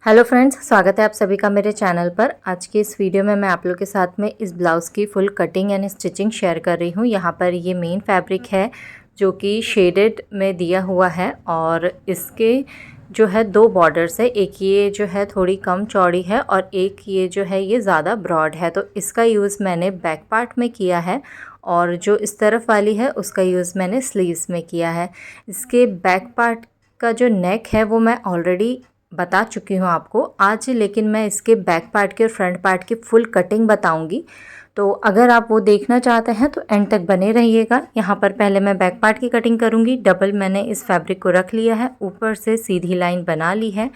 Hello friends, स्वागत है आप सभी का मेरे चैनल पर। आज की इस वीडियो में मैं आप लोग के साथ में इस ब्लाउज़ की full cutting and stitching share कर रही हूँ। यहाँ पर ये मेन फैब्रिक है जो कि शेडेड में दिया हुआ है और इसके जो है दो बॉर्डर्स है। एक ये जो है थोड़ी कम चौड़ी है और एक ये जो है ये ज़्यादा ब्रॉड है। तो इसका यूज़ मैंने बैक पार्ट में किया है और जो इस तरफ वाली है उसका यूज़ मैंने स्लीव्स में किया है। इसके बैक पार्ट का जो नेक है वो मैं ऑलरेडी बता चुकी हूँ आपको आज, लेकिन मैं इसके बैक पार्ट की और फ्रंट पार्ट की फुल कटिंग बताऊँगी। तो अगर आप वो देखना चाहते हैं तो एंड तक बने रहिएगा। यहाँ पर पहले मैं बैक पार्ट की कटिंग करूँगी। डबल मैंने इस फैब्रिक को रख लिया है, ऊपर से सीधी लाइन बना ली है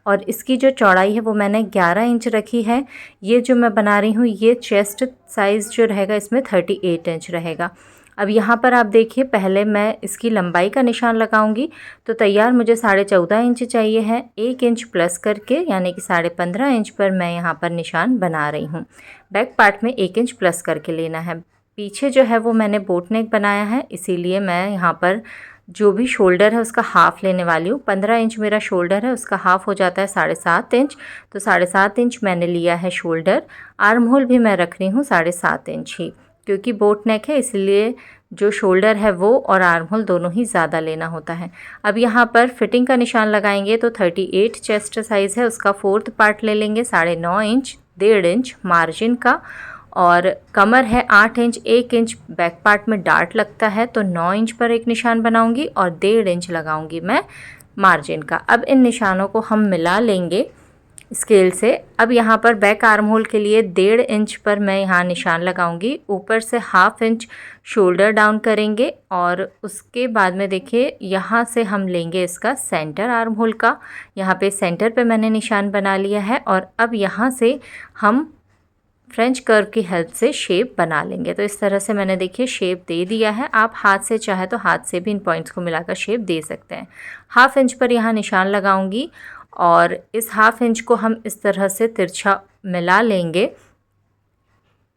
और इसकी जो चौड़ाई है वो मैंने 11 इंच रखी है। ये जो मैं बना रही हूँ ये चेस्ट साइज़ जो रहेगा इसमें 38 इंच रहेगा। अब यहाँ पर आप देखिए, पहले मैं इसकी लंबाई का निशान लगाऊंगी। तो तैयार मुझे 14.5 इंच चाहिए है। 1 इंच प्लस करके यानी कि 15.5 इंच पर मैं यहाँ पर निशान बना रही हूँ। बैक पार्ट में 1 इंच प्लस करके लेना है। पीछे जो है वो मैंने बोट नेक बनाया है, इसीलिए मैं यहाँ पर जो भी शोल्डर है उसका हाफ़ लेने वाली हूँ। 15 इंच मेरा शोल्डर है, उसका हाफ़ हो जाता है 7.5 इंच। तो 7.5 इंच मैंने लिया है शोल्डर। आर्म होल भी मैं रख रही हूँ 7.5 इंच ही, क्योंकि बोट नेक है इसलिए जो शोल्डर है वो और आर्म होल दोनों ही ज़्यादा लेना होता है। अब यहाँ पर फिटिंग का निशान लगाएंगे तो 38 चेस्ट साइज़ है, उसका 4th पार्ट ले लेंगे 9.5 इंच, 1.5 इंच मार्जिन का, और कमर है 8 इंच। 1 इंच बैक पार्ट में डार्ट लगता है तो 9 इंच पर एक निशान बनाऊंगी और 1.5 इंच लगाऊंगी मैं मार्जिन का। अब इन निशानों को हम मिला लेंगे स्केल से। अब यहाँ पर बैक आर्म होल के लिए 1.5 इंच पर मैं यहाँ निशान लगाऊंगी। ऊपर से 1/2 इंच शोल्डर डाउन करेंगे और उसके बाद में देखिए यहाँ से हम लेंगे इसका सेंटर आर्म होल का। यहाँ पे सेंटर पे मैंने निशान बना लिया है और अब यहाँ से हम फ्रेंच कर्व की हेल्प से शेप बना लेंगे। तो इस तरह से मैंने देखिए शेप दे दिया है। आप हाथ से चाहे तो हाथ से भी इन पॉइंट्स को मिलाकर शेप दे सकते हैं। 1/2 इंच पर यहाँ निशान लगाऊंगी और इस 1/2 इंच को हम इस तरह से तिरछा मिला लेंगे।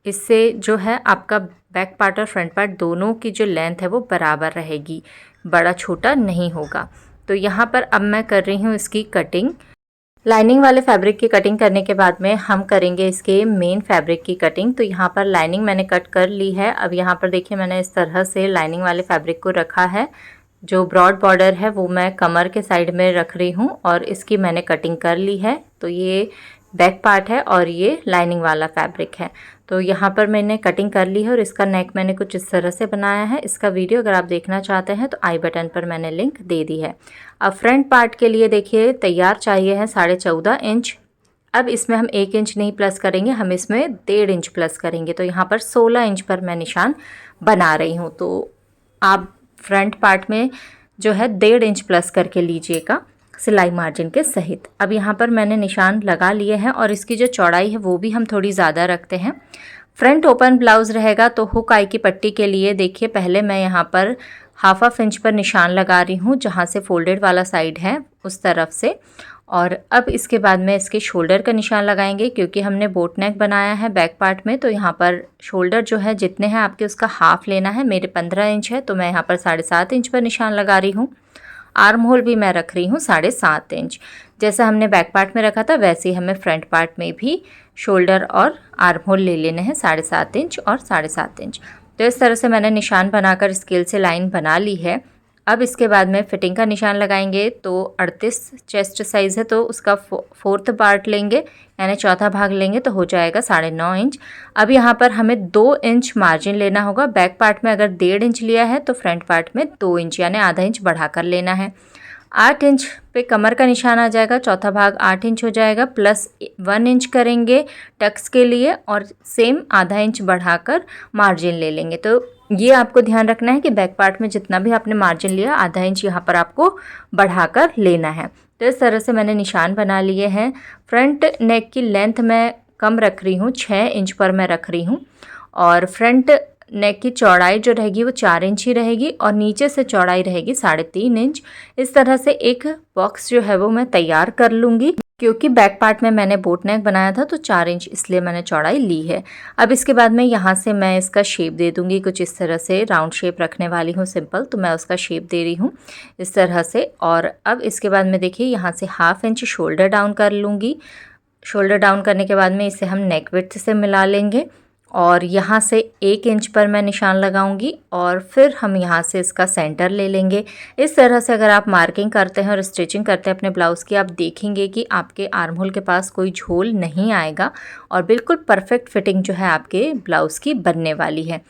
इससे जो है आपका बैक पार्ट और फ्रंट पार्ट दोनों की जो लेंथ है वो बराबर रहेगी, बड़ा छोटा नहीं होगा। तो यहाँ पर अब मैं कर रही हूँ इसकी कटिंग। लाइनिंग वाले फैब्रिक की कटिंग करने के बाद में हम करेंगे इसके मेन फैब्रिक की कटिंग। तो यहाँ पर लाइनिंग मैंने कट कर ली है। अब यहाँ पर देखिए मैंने इस तरह से लाइनिंग वाले फैब्रिक को रखा है। जो ब्रॉड बॉर्डर है वो मैं कमर के साइड में रख रही हूँ और इसकी मैंने कटिंग कर ली है। तो ये बैक पार्ट है और ये लाइनिंग वाला फैब्रिक है। तो यहाँ पर मैंने कटिंग कर ली है और इसका नेक मैंने कुछ इस तरह से बनाया है। इसका वीडियो अगर आप देखना चाहते हैं तो आई बटन पर मैंने लिंक दे दी है। अब फ्रंट पार्ट के लिए देखिए तैयार चाहिए है 14.5 इंच। अब इसमें हम 1 इंच नहीं प्लस करेंगे, हम इसमें 1.5 इंच प्लस करेंगे। तो यहाँ पर 16 इंच पर मैं निशान बना रही हूँ। तो आप फ्रंट पार्ट में जो है 1.5 इंच प्लस करके लीजिएगा सिलाई मार्जिन के सहित। अब यहाँ पर मैंने निशान लगा लिए हैं और इसकी जो चौड़ाई है वो भी हम थोड़ी ज़्यादा रखते हैं। फ्रंट ओपन ब्लाउज़ रहेगा तो हुक आई की पट्टी के लिए देखिए पहले मैं यहाँ पर 1/2 इंच पर निशान लगा रही हूँ, जहाँ से फोल्डेड वाला साइड है उस तरफ से। और अब इसके बाद में इसके शोल्डर का निशान लगाएंगे, क्योंकि हमने बोट नेक बनाया है बैक पार्ट में। तो यहाँ पर शोल्डर जो है जितने हैं आपके उसका हाफ़ लेना है। मेरे 15 इंच है तो मैं यहाँ पर 7.5 इंच पर निशान लगा रही हूँ। आर्म होल भी मैं रख रही हूँ 7.5 इंच। जैसा हमने बैक पार्ट में रखा था वैसे ही हमें फ्रंट पार्ट में भी शोल्डर और आर्म होल ले लेने हैं 7.5 इंच और 7.5 इंच। तो इस तरह से मैंने निशान बनाकर स्केल से लाइन बना ली है। अब इसके बाद में फिटिंग का निशान लगाएंगे। तो 38 चेस्ट साइज़ है तो उसका 4th पार्ट लेंगे, यानी चौथा भाग लेंगे तो हो जाएगा 9.5 इंच। अब यहाँ पर हमें 2 इंच मार्जिन लेना होगा। बैक पार्ट में अगर 1.5 इंच लिया है तो फ्रंट पार्ट में 2 इंच यानी आधा इंच बढ़ाकर लेना है। 8 इंच पे कमर का निशान आ जाएगा, चौथा भाग 8 इंच हो जाएगा, प्लस 1 इंच करेंगे टक्स के लिए और सेम आधा इंच बढ़ाकर मार्जिन ले लेंगे। तो ये आपको ध्यान रखना है कि बैक पार्ट में जितना भी आपने मार्जिन लिया आधा इंच यहाँ पर आपको बढ़ाकर लेना है। तो इस तरह से मैंने निशान बना लिए हैं। फ्रंट नेक की लेंथ मैं कम रख रही हूँ, 6 इंच पर मैं रख रही हूँ और फ्रंट नेक की चौड़ाई जो रहेगी वो 4 इंच ही रहेगी और नीचे से चौड़ाई रहेगी 3.5 इंच। इस तरह से एक बॉक्स जो है वो मैं तैयार कर लूँगी। क्योंकि बैक पार्ट में मैंने बोट नेक बनाया था तो 4 इंच इसलिए मैंने चौड़ाई ली है। अब इसके बाद में यहाँ से मैं इसका शेप दे दूँगी, कुछ इस तरह से राउंड शेप रखने वाली हूँ सिंपल, तो मैं उसका शेप दे रही हूँ इस तरह से। और अब इसके बाद में देखिए यहाँ से 1/2 इंच शोल्डर डाउन कर लूँगी। शोल्डर डाउन करने के बाद में इसे हम नेक विड्थ से मिला लेंगे और यहाँ से 1 इंच पर मैं निशान लगाऊंगी और फिर हम यहाँ से इसका सेंटर ले लेंगे। इस तरह से अगर आप मार्किंग करते हैं और स्टिचिंग करते हैं अपने ब्लाउज़ की, आप देखेंगे कि आपके आर्म होल के पास कोई झोल नहीं आएगा और बिल्कुल परफेक्ट फिटिंग जो है आपके ब्लाउज़ की बनने वाली है।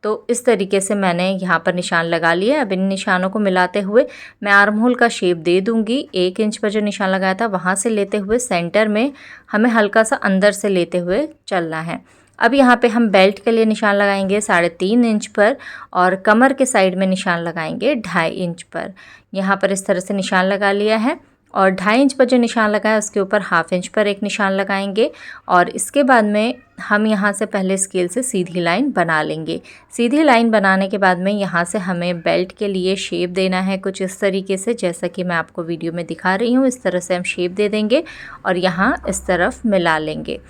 तो इस तरीके से मैंने यहाँ पर निशान लगा लिए। अब इन निशानों को मिलाते हुए मैं आर्म होल का शेप दे दूँगी। 1 इंच पर जो निशान लगाया था वहाँ से लेते हुए सेंटर में हमें हल्का सा अंदर से लेते हुए चलना है। अब यहाँ पे हम बेल्ट के लिए निशान लगाएंगे 3.5 इंच पर और कमर के साइड में निशान लगाएंगे 2.5 इंच पर। यहाँ पर इस तरह से निशान लगा लिया है और 2.5 इंच पर जो निशान लगाया उसके ऊपर 1/2 इंच पर एक निशान लगाएंगे और इसके बाद में हम यहाँ से पहले स्केल से सीधी लाइन बना लेंगे। सीधी लाइन बनाने के बाद में यहाँ से हमें बेल्ट के लिए शेप देना है कुछ इस तरीके से, जैसा कि मैं आपको वीडियो में दिखा रही हूँ। इस तरह से हम शेप दे देंगे और यहाँ इस तरफ मिला लेंगे।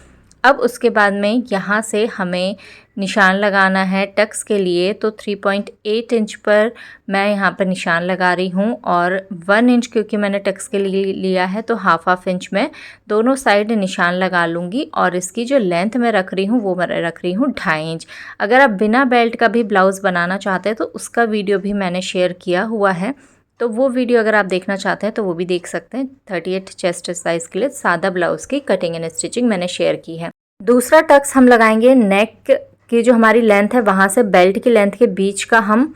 अब उसके बाद में यहाँ से हमें निशान लगाना है टक्स के लिए, तो 3.8 इंच पर मैं यहाँ पर निशान लगा रही हूँ और 1 इंच क्योंकि मैंने टक्स के लिए लिया है तो 1/2 इंच में दोनों साइड निशान लगा लूँगी और इसकी जो लेंथ मैं रख रही हूँ वो मैं रख रही हूँ 2.5 इंच। अगर आप बिना बेल्ट का भी ब्लाउज़ बनाना चाहते हैं तो उसका वीडियो भी मैंने शेयर किया हुआ है, तो वो वीडियो अगर आप देखना चाहते हैं तो वो भी देख सकते हैं। 38 चेस्ट साइज़ के लिए सादा ब्लाउज़ की कटिंग एंड स्टिचिंग मैंने शेयर की है। दूसरा टक्स हम लगाएंगे नेक की जो हमारी लेंथ है वहाँ से बेल्ट की लेंथ के बीच का हम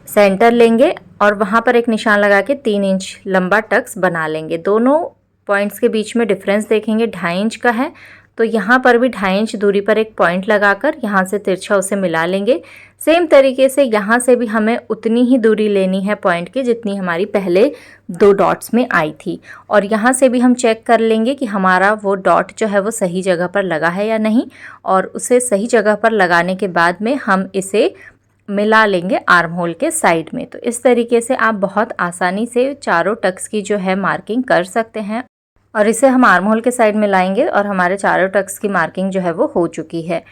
सेंटर लेंगे और वहाँ पर एक निशान लगा के 3 इंच लंबा टक्स बना लेंगे। दोनों पॉइंट्स के बीच में डिफरेंस देखेंगे 2.5 इंच का है, तो यहाँ पर भी 2.5 इंच दूरी पर एक पॉइंट लगाकर यहाँ से तिरछा उसे मिला लेंगे। सेम तरीके से यहाँ से भी हमें उतनी ही दूरी लेनी है पॉइंट की जितनी हमारी पहले 2 डॉट्स में आई थी और यहाँ से भी हम चेक कर लेंगे कि हमारा वो डॉट जो है वो सही जगह पर लगा है या नहीं, और उसे सही जगह पर लगाने के बाद में हम इसे मिला लेंगे आर्म होल के साइड में। तो इस तरीके से आप बहुत आसानी से चारों टक्स की जो है मार्किंग कर सकते हैं और इसे हम आर्म होल के साइड में लाएंगे और हमारे चारों टक्स की मार्किंग जो है वो हो चुकी है।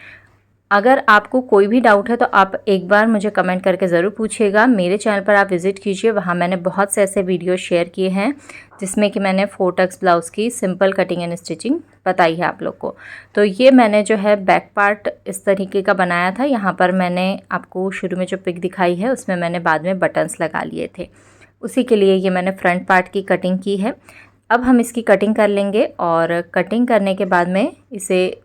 अगर आपको कोई भी डाउट है तो आप एक बार मुझे कमेंट करके ज़रूर पूछिएगा। मेरे चैनल पर आप विज़िट कीजिए, वहाँ मैंने बहुत से ऐसे वीडियो शेयर किए हैं जिसमें कि मैंने 4 टक्स ब्लाउज़ की सिंपल कटिंग एंड स्टिचिंग बताई है आप लोग को। तो ये मैंने जो है बैक पार्ट इस तरीके का बनाया था। यहाँ पर मैंने आपको शुरू में जो पिक दिखाई है उसमें मैंने बाद में बटन्स लगा लिए थे, उसी के लिए ये मैंने फ्रंट पार्ट की कटिंग की है। अब हम इसकी कटिंग कर लेंगे और कटिंग करने के बाद में इसे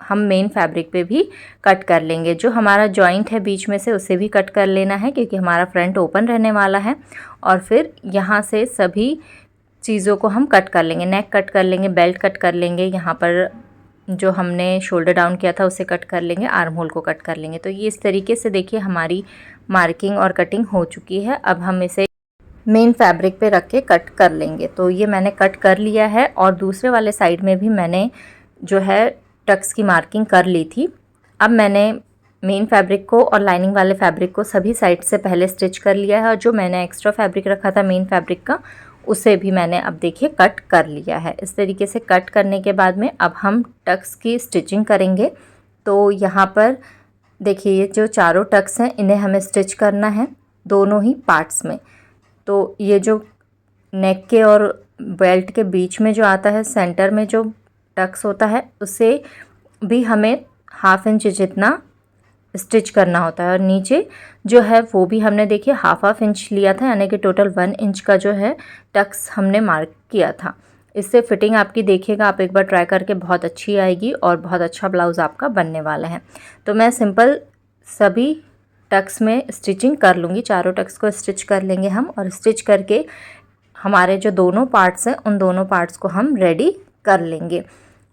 हम मेन फैब्रिक पे भी कट कर लेंगे। जो हमारा जॉइंट है बीच में से उसे भी कट कर लेना है क्योंकि हमारा फ्रंट ओपन रहने वाला है। और फिर यहाँ से सभी चीज़ों को हम कट कर लेंगे। नेक कट कर लेंगे, बेल्ट कट कर लेंगे, यहाँ पर जो हमने शोल्डर डाउन किया था उसे कट कर लेंगे, आर्म होल को कट कर लेंगे। तो ये इस तरीके से देखिए हमारी मार्किंग और कटिंग हो चुकी है। अब हम इसे मेन फैब्रिक पे रख के कट कर लेंगे। तो ये मैंने कट कर लिया है और दूसरे वाले साइड में भी मैंने जो है टक्स की मार्किंग कर ली थी। अब मैंने मेन फैब्रिक को और लाइनिंग वाले फैब्रिक को सभी साइड से पहले स्टिच कर लिया है और जो मैंने एक्स्ट्रा फैब्रिक रखा था मेन फैब्रिक का उसे भी मैंने अब देखिए कट कर लिया है। इस तरीके से कट करने के बाद में अब हम टक्स की स्टिचिंग करेंगे। तो यहाँ पर देखिए ये जो चारों टक्स हैं इन्हें हमें स्टिच करना है दोनों ही पार्ट्स में। तो ये जो नेक के और बेल्ट के बीच में जो आता है सेंटर में जो टक्स होता है उसे भी हमें 1/2 इंच जितना स्टिच करना होता है और नीचे जो है वो भी हमने देखिए 1/2 इंच लिया था, यानी कि टोटल 1 इंच का जो है टक्स हमने मार्क किया था। इससे फिटिंग आपकी देखिएगा आप एक बार ट्राई करके, बहुत अच्छी आएगी और बहुत अच्छा ब्लाउज़ आपका बनने वाला है। तो मैं सिंपल सभी टक्स में स्टिचिंग कर लूँगी, चारों टक्स को स्टिच कर लेंगे हम और स्टिच करके हमारे जो दोनों पार्ट्स हैं उन दोनों पार्ट्स को हम रेडी कर लेंगे।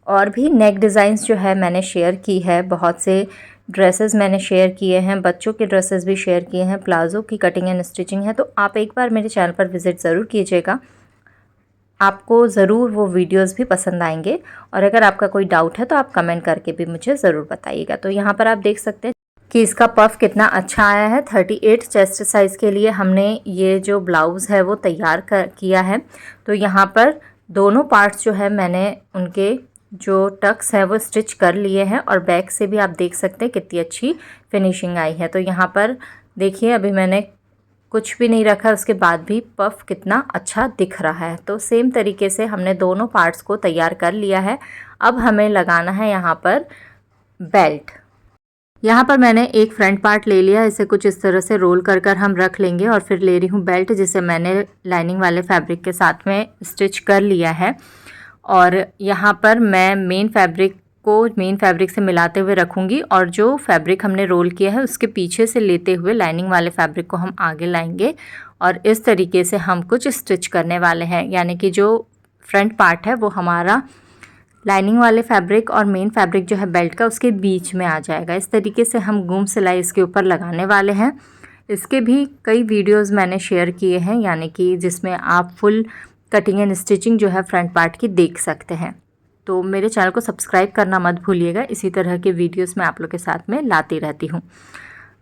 और भी नेक डिज़ाइंस जो है मैंने शेयर की है, बहुत से ड्रेसेस मैंने शेयर किए हैं, बच्चों के ड्रेसेस भी शेयर किए हैं, प्लाज़ो की कटिंग एंड स्टिचिंग है। तो आप एक बार मेरे चैनल पर विज़िट ज़रूर कीजिएगा, आपको ज़रूर वो वीडियोस भी पसंद आएंगे। और अगर आपका कोई डाउट है तो आप कमेंट करके भी मुझे ज़रूर बताइएगा। तो यहाँ पर आप देख सकते हैं कि इसका पफ़ कितना अच्छा आया है। 38 चेस्ट साइज़ के लिए हमने ये जो ब्लाउज़ है वो तैयार किया है। तो यहाँ पर दोनों पार्ट्स जो है मैंने उनके जो टक्स है वो स्टिच कर लिए हैं और बैक से भी आप देख सकते हैं कितनी अच्छी फिनिशिंग आई है। तो यहाँ पर देखिए अभी मैंने कुछ भी नहीं रखा, उसके बाद भी पफ़ कितना अच्छा दिख रहा है। तो सेम तरीके से हमने दोनों पार्ट्स को तैयार कर लिया है। अब हमें लगाना है यहाँ पर बेल्ट। यहाँ पर मैंने एक फ्रंट पार्ट ले लिया, इसे कुछ इस तरह से रोल कर हम रख लेंगे और फिर ले रही हूँ बेल्ट, जिसे मैंने लाइनिंग वाले फैब्रिक के साथ में स्टिच कर लिया है। और यहाँ पर मैं मेन फैब्रिक से मिलाते हुए रखूँगी और जो फैब्रिक हमने रोल किया है उसके पीछे से लेते हुए लाइनिंग वाले फैब्रिक को हम आगे लाएंगे और इस तरीके से हम कुछ स्टिच करने वाले हैं। यानी कि जो फ्रंट पार्ट है वो हमारा लाइनिंग वाले फैब्रिक और मेन फैब्रिक जो है बेल्ट का उसके बीच में आ जाएगा। इस तरीके से हम घूम सिलाई इसके ऊपर लगाने वाले हैं। इसके भी कई वीडियोस मैंने शेयर किए हैं, यानी कि जिसमें आप फुल कटिंग एंड स्टिचिंग जो है फ्रंट पार्ट की देख सकते हैं। तो मेरे चैनल को सब्सक्राइब करना मत भूलिएगा, इसी तरह के वीडियोस मैं आप लोग के साथ में लाती रहती हूँ।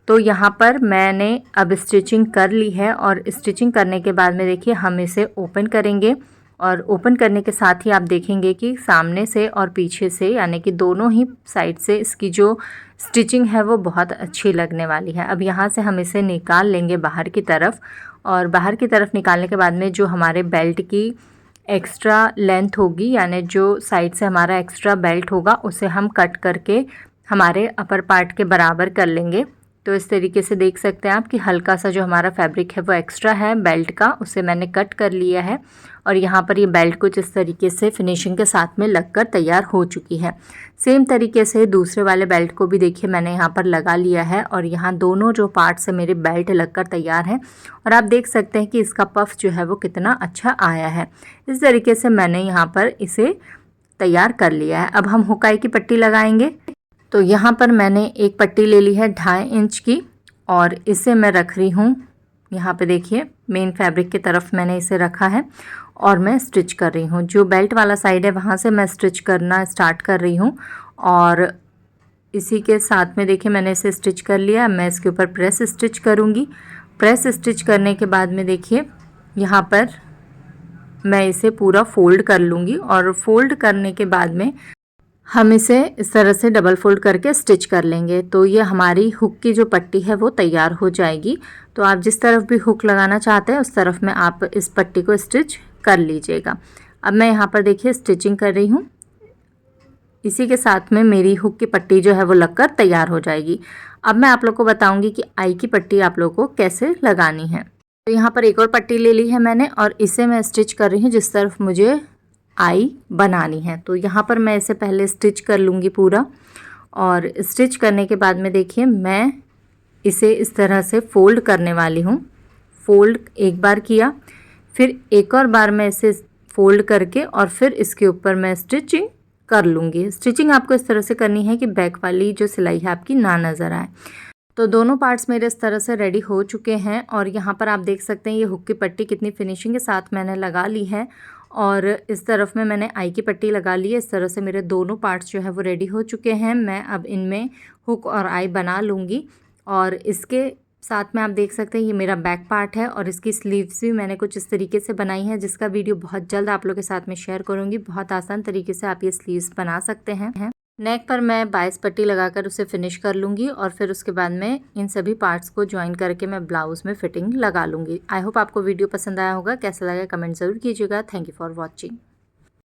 तो यहाँ पर मैंने अब स्टिचिंग कर ली है और स्टिचिंग करने के बाद में देखिए हम इसे ओपन करेंगे और ओपन करने के साथ ही आप देखेंगे कि सामने से और पीछे से यानी कि दोनों ही साइड से इसकी जो स्टिचिंग है वो बहुत अच्छी लगने वाली है। अब यहाँ से हम इसे निकाल लेंगे बाहर की तरफ और बाहर की तरफ निकालने के बाद में जो हमारे बेल्ट की एक्स्ट्रा लेंथ होगी, यानी जो साइड से हमारा एक्स्ट्रा बेल्ट होगा उसे हम कट करके हमारे अपर पार्ट के बराबर कर लेंगे। तो इस तरीके से देख सकते हैं आप कि हल्का सा जो हमारा फैब्रिक है वो एक्स्ट्रा है बेल्ट का, उसे मैंने कट कर लिया है और यहाँ पर ये बेल्ट कुछ इस तरीके से फिनिशिंग के साथ में लगकर तैयार हो चुकी है। सेम तरीके से दूसरे वाले बेल्ट को भी देखिए मैंने यहाँ पर लगा लिया है और यहाँ दोनों जो पार्ट से मेरे बेल्ट लगकर तैयार है और आप देख सकते हैं कि इसका पफ जो है वो कितना अच्छा आया है। इस तरीके से मैंने यहाँ पर इसे तैयार कर लिया है। अब हम हुकाई की पट्टी लगाएंगे। तो यहाँ पर मैंने एक पट्टी ले ली है 2.5 इंच की और इसे मैं रख रही हूँ, यहाँ पे देखिए मेन फैब्रिक की तरफ मैंने इसे रखा है और मैं स्टिच कर रही हूँ। जो बेल्ट वाला साइड है वहाँ से मैं स्टिच करना स्टार्ट कर रही हूँ और इसी के साथ में देखिए मैंने इसे स्टिच कर लिया। मैं इसके ऊपर प्रेस स्टिच करूँगी। प्रेस स्टिच करने के बाद में देखिए यहाँ पर मैं इसे पूरा फोल्ड कर लूँगी और फोल्ड करने के बाद में हम इसे इस तरह से डबल फोल्ड करके स्टिच कर लेंगे। तो ये हमारी हुक की जो पट्टी है वो तैयार हो जाएगी। तो आप जिस तरफ भी हुक लगाना चाहते हैं उस तरफ में आप इस पट्टी को स्टिच कर लीजिएगा। अब मैं यहाँ पर देखिए स्टिचिंग कर रही हूँ। इसी के साथ में मेरी हुक की पट्टी जो है वो लगकर तैयार हो जाएगी। अब मैं आप लोग को बताऊँगी कि आई की पट्टी आप लोग को कैसे लगानी है। तो यहाँ पर एक और पट्टी ले ली है मैंने और इसे मैं स्टिच कर रही हूँ जिस तरफ मुझे आई बनानी है। तो यहाँ पर मैं इसे पहले स्टिच कर लूँगी पूरा और स्टिच करने के बाद में देखिए मैं इसे इस तरह से फ़ोल्ड करने वाली हूँ। फ़ोल्ड एक बार किया, फिर एक और बार मैं इसे फ़ोल्ड करके और फिर इसके ऊपर मैं स्टिचिंग कर लूँगी। स्टिचिंग आपको इस तरह से करनी है कि बैक वाली जो सिलाई है आपकी ना नज़र आए। तो दोनों पार्ट्स मेरे इस तरह से रेडी हो चुके हैं और यहाँ पर आप देख सकते हैं ये हुक की पट्टी कितनी फिनिशिंग के साथ मैंने लगा ली है और इस तरफ में मैंने आई की पट्टी लगा ली है। इस तरह से मेरे दोनों पार्ट्स जो है वो रेडी हो चुके हैं। मैं अब इनमें हुक और आई बना लूँगी और इसके साथ में आप देख सकते हैं ये मेरा बैक पार्ट है और इसकी स्लीव्स भी मैंने कुछ इस तरीके से बनाई है, जिसका वीडियो बहुत जल्द आप लोगों के साथ में शेयर करूँगी। बहुत आसान तरीके से आप ये स्लीव्स बना सकते हैं। नेक पर मैं 22 पट्टी लगाकर उसे फिनिश कर लूँगी और फिर उसके बाद में इन सभी पार्ट्स को ज्वाइन करके मैं ब्लाउज़ में फिटिंग लगा लूँगी। आई होप आपको वीडियो पसंद आया होगा। कैसा लगा कमेंट ज़रूर कीजिएगा। Thank you for watching.